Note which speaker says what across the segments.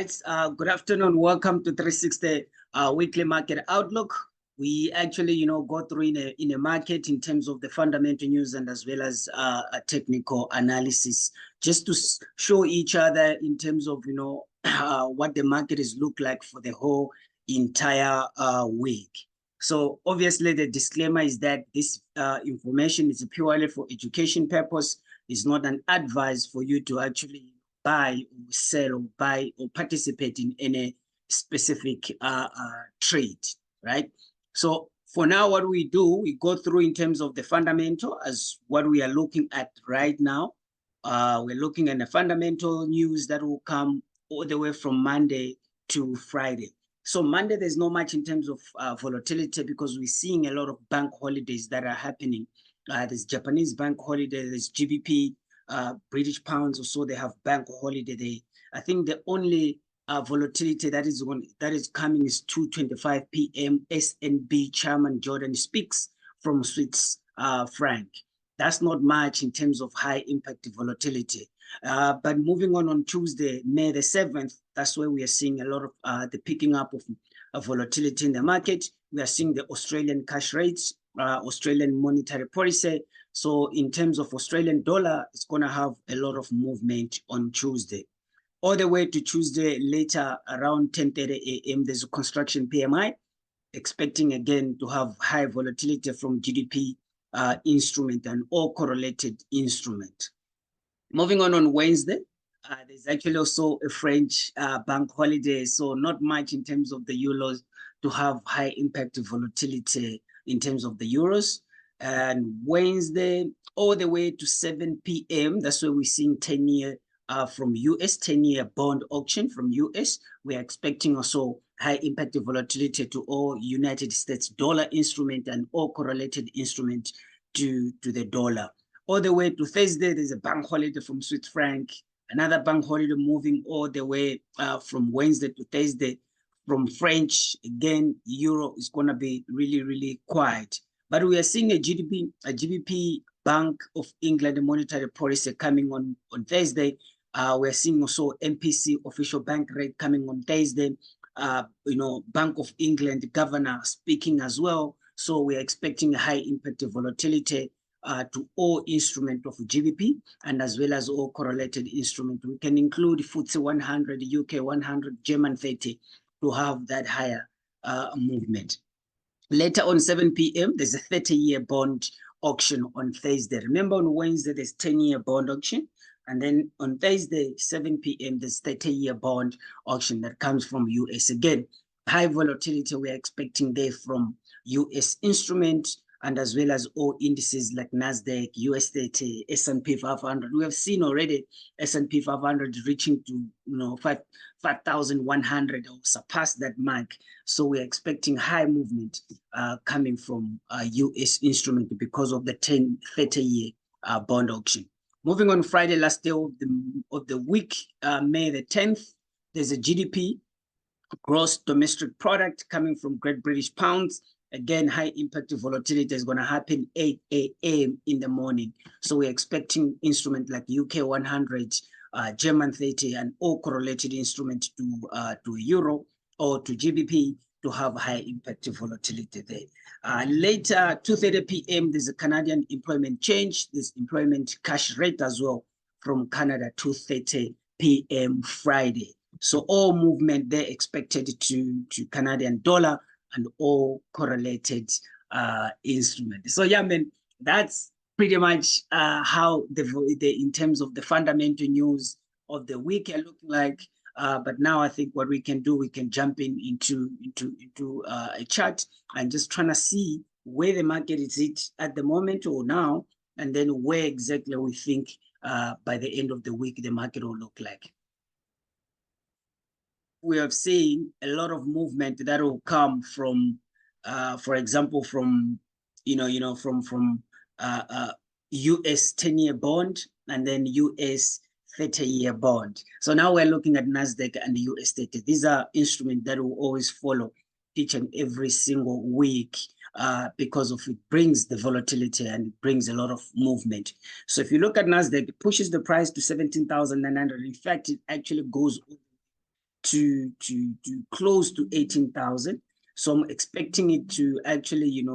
Speaker 1: right, good afternoon. Welcome to 360 Weekly Market Outlook. We actually, go through in a market in terms of the fundamental news and as well as a technical analysis, just to show each other in terms of, what the market is look like for the whole entire week. So obviously the disclaimer is that this information is purely for education purpose. It's not an advice for you to actually buy or sell or buy or participate in any specific trade, right? So for now, what we do, we go through in terms of the fundamental as what we are looking at right now. We're looking at the fundamental news that will come all the way from Monday to Friday. So Monday, there's not much in terms of volatility because we're seeing a lot of bank holidays that are happening. There's Japanese bank holiday, there's GBP, British pounds, also they have bank holiday. I think the only volatility that is coming is 2:25 p.m. SNB chairman Jordan speaks from Swiss franc. That's not much in terms of high impact volatility. But moving on Tuesday, May the 7th, that's where we are seeing a lot of the picking up of volatility in the market. We are seeing the Australian cash rates, Australian monetary policy. So in terms of Australian dollar, it's going to have a lot of movement on Tuesday. All the way to Tuesday later around 10:30 a.m., there's a construction PMI, expecting again to have high volatility from GDP instrument and all correlated instrument. Moving on Wednesday, there's actually also a French bank holiday, so not much in terms of the euros to have high impact volatility in terms of the euros. And Wednesday, all the way to 7 p.m., that's where we're seeing 10-year from US, 10-year bond auction from US. We're expecting also high impact volatility to all United States dollar instrument and all correlated instrument to the dollar. All the way to Thursday, there's a bank holiday from Swiss franc, another bank holiday moving all the way from Wednesday to Thursday. From French, again, euro is going to be really, really quiet. But we are seeing a GBP Bank of England monetary policy coming on Thursday. We're seeing also MPC official bank rate coming on Thursday. Bank of England governor speaking as well. So we're expecting a high impact volatility to all instrument of GBP and as well as all correlated instrument. We can include FTSE 100, UK 100, German 30 to have that higher movement. Later on 7 p.m., there's a 30-year bond auction on Thursday. Remember on Wednesday, there's 10-year bond auction. And then on Thursday, 7 p.m., there's 30-year bond auction that comes from US. Again, high volatility we're expecting there from US instrument and as well as all indices like NASDAQ, US 30, S&P 500. We have seen already S&P 500 reaching to 5,100 or surpass that mark. So we're expecting high movement coming from US instrument because of the 30-year bond auction. Moving on Friday, last day of the week, May the 10th, there's a GDP, gross domestic product coming from Great British pounds. Again, high impact volatility is going to happen 8 a.m. in the morning. So we're expecting instrument like UK 100, German 30, and all correlated instruments to euro or to GBP to have high impact volatility there. Later, 2:30 p.m., there's a Canadian employment change. There's employment cash rate as well from Canada, 2:30 p.m. Friday. So all movement there expected to Canadian dollar and all correlated instruments. So yeah, man, that's pretty much how in terms of the fundamental news of the week are looking like. But now I think what we can do, we can jump into a chart and just trying to see where the market is at the moment or now, and then where exactly we think by the end of the week the market will look like. We have seen a lot of movement that will come from, for example, from from US 10-year bond and then US 30-year bond. So now we're looking at NASDAQ and the US 30. These are instruments that will always follow each and every single week because of it brings the volatility and it brings a lot of movement. So if you look at NASDAQ, it pushes the price to 17,900. In fact, it actually goes to close to 18,000. So I'm expecting it to actually,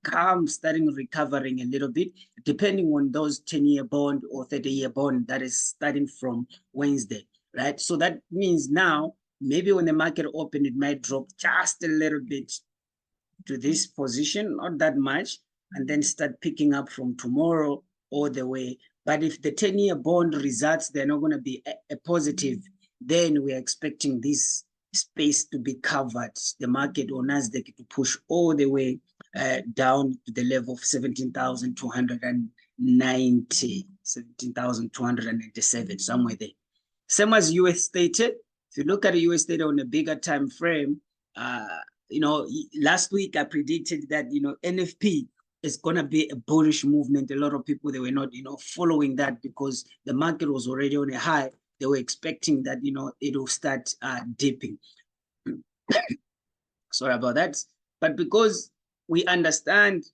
Speaker 1: come starting recovering a little bit, depending on those 10-year bond or 30-year bond that is starting from Wednesday, right? So that means now, maybe when the market open, it might drop just a little bit to this position, not that much, and then start picking up from tomorrow all the way. But if the 10-year bond results, they're not going to be a positive, then we're expecting this space to be covered, the market or Nasdaq to push all the way down to the level of 17,290, 17,297, somewhere there. Same as US data. If you look at the US data on a bigger time frame, last week I predicted that, NFP is going to be a bullish movement. A lot of people, they were not, following that because the market was already on a high. They were expecting that, it will start dipping. Sorry about that. But because we understand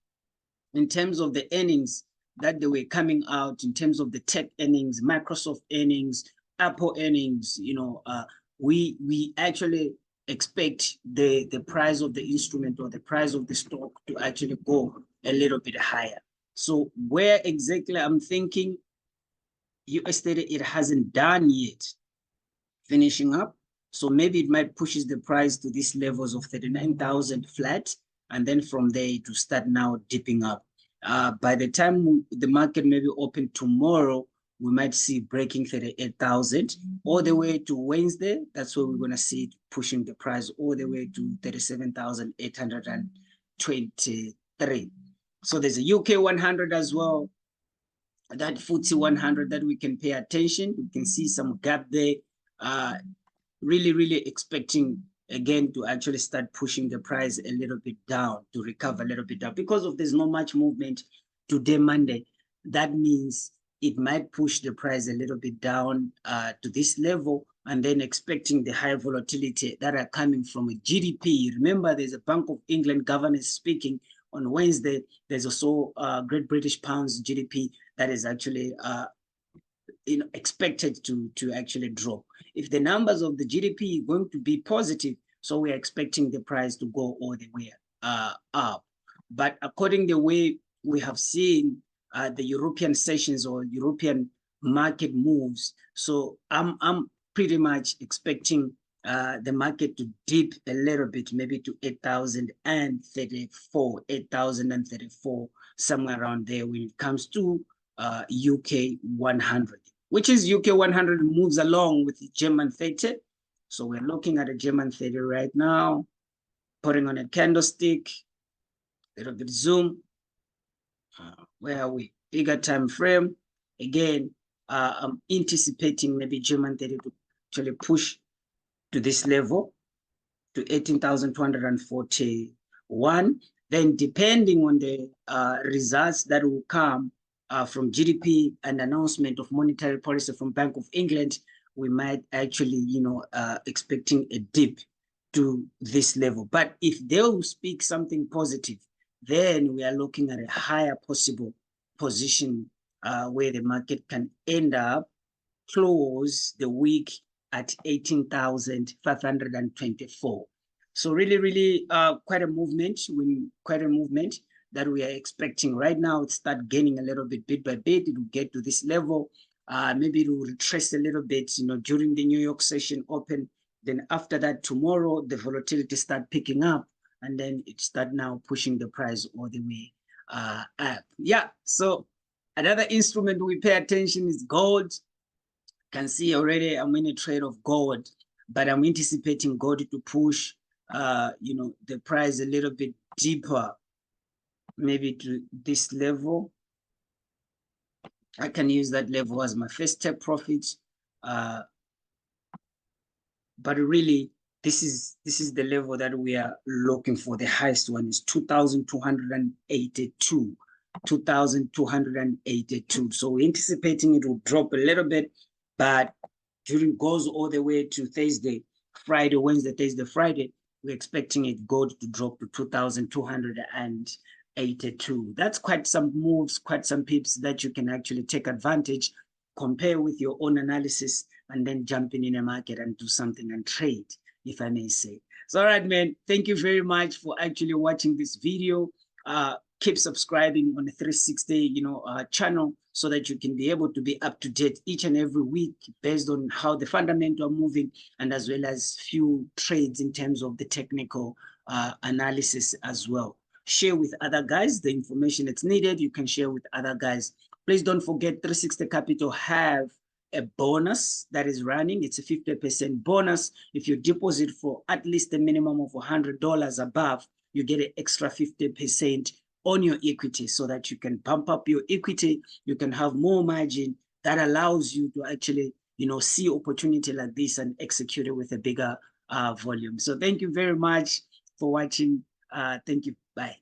Speaker 1: in terms of the earnings that they were coming out, in terms of the tech earnings, Microsoft earnings, Apple earnings, we actually expect the price of the instrument or the price of the stock to actually go a little bit higher. So where exactly I'm thinking US data, it hasn't done yet, finishing up. So maybe it might pushes the price to these levels of 39,000 flat, and then from there to start now dipping up. By the time the market maybe open tomorrow, we might see breaking 38,000 all the way to Wednesday. That's where we're going to see it pushing the price all the way to 37,823. So there's a UK 100 as well, that FTSE 100 that we can pay attention. We can see some gap there. Really expecting again to actually start pushing the price a little bit down, to recover a little bit down, because of there's not much movement today, Monday. That means it might push the price a little bit down to this level, and then expecting the high volatility that are coming from a GDP. Remember, there's a Bank of England governor speaking on Wednesday. There's also Great British Pounds GDP that is actually expected to actually drop. If the numbers of the GDP are going to be positive, so we're expecting the price to go all the way up. But according to the way we have seen the European sessions or European market moves, so I'm pretty much expecting the market to dip a little bit, maybe to 8,034, somewhere around there when it comes to UK 100, which is UK 100 moves along with the German 30. So we're looking at a German 30 right now, putting on a candlestick, a little bit zoom. Where are we? Bigger time frame. Again, I'm anticipating maybe German 30 to actually push to this level, to 18,241. Then depending on the results that will come from GDP and announcement of monetary policy from Bank of England, we might actually, expecting a dip to this level. But if they will speak something positive, then we are looking at a higher possible position where the market can end up close the week at 18,524. So really, quite a movement that we are expecting right now. It start gaining a little bit by bit. It will get to this level. Maybe it will retrace a little bit, during the New York session open. Then after that, tomorrow, the volatility start picking up, and then it start now pushing the price all the way up. Yeah, so another instrument we pay attention is gold. Can see already I'm in a trade of gold, but I'm anticipating gold to push, the price a little bit deeper, maybe to this level. I can use that level as my first step profits, but really this is the level that we are looking for. The highest one is 2,282. 2,282. So we're anticipating it will drop a little bit, but during goes all the way to Thursday, Friday, Wednesday, Thursday, Friday, we're expecting it gold to drop to 2,282. That's quite some moves, quite some pips that you can actually take advantage, compare with your own analysis and then jumping in a market and do something and trade, if I may say. So, all right, man, thank you very much for actually watching this video. Keep subscribing on the 360 channel, so that you can be able to be up to date each and every week based on how the fundamentals are moving, and as well as few trades in terms of the technical analysis as well. Share with other guys the information that's needed. You can share with other guys. Please don't forget 360 Capital have a bonus that is running. It's a 50% bonus. If you deposit for at least a minimum of $100 above, you get an extra 50% on your equity, so that you can bump up your equity. You can have more margin that allows you to actually, see opportunity like this and execute it with a bigger volume. So thank you very much for watching. Thank you. Bye.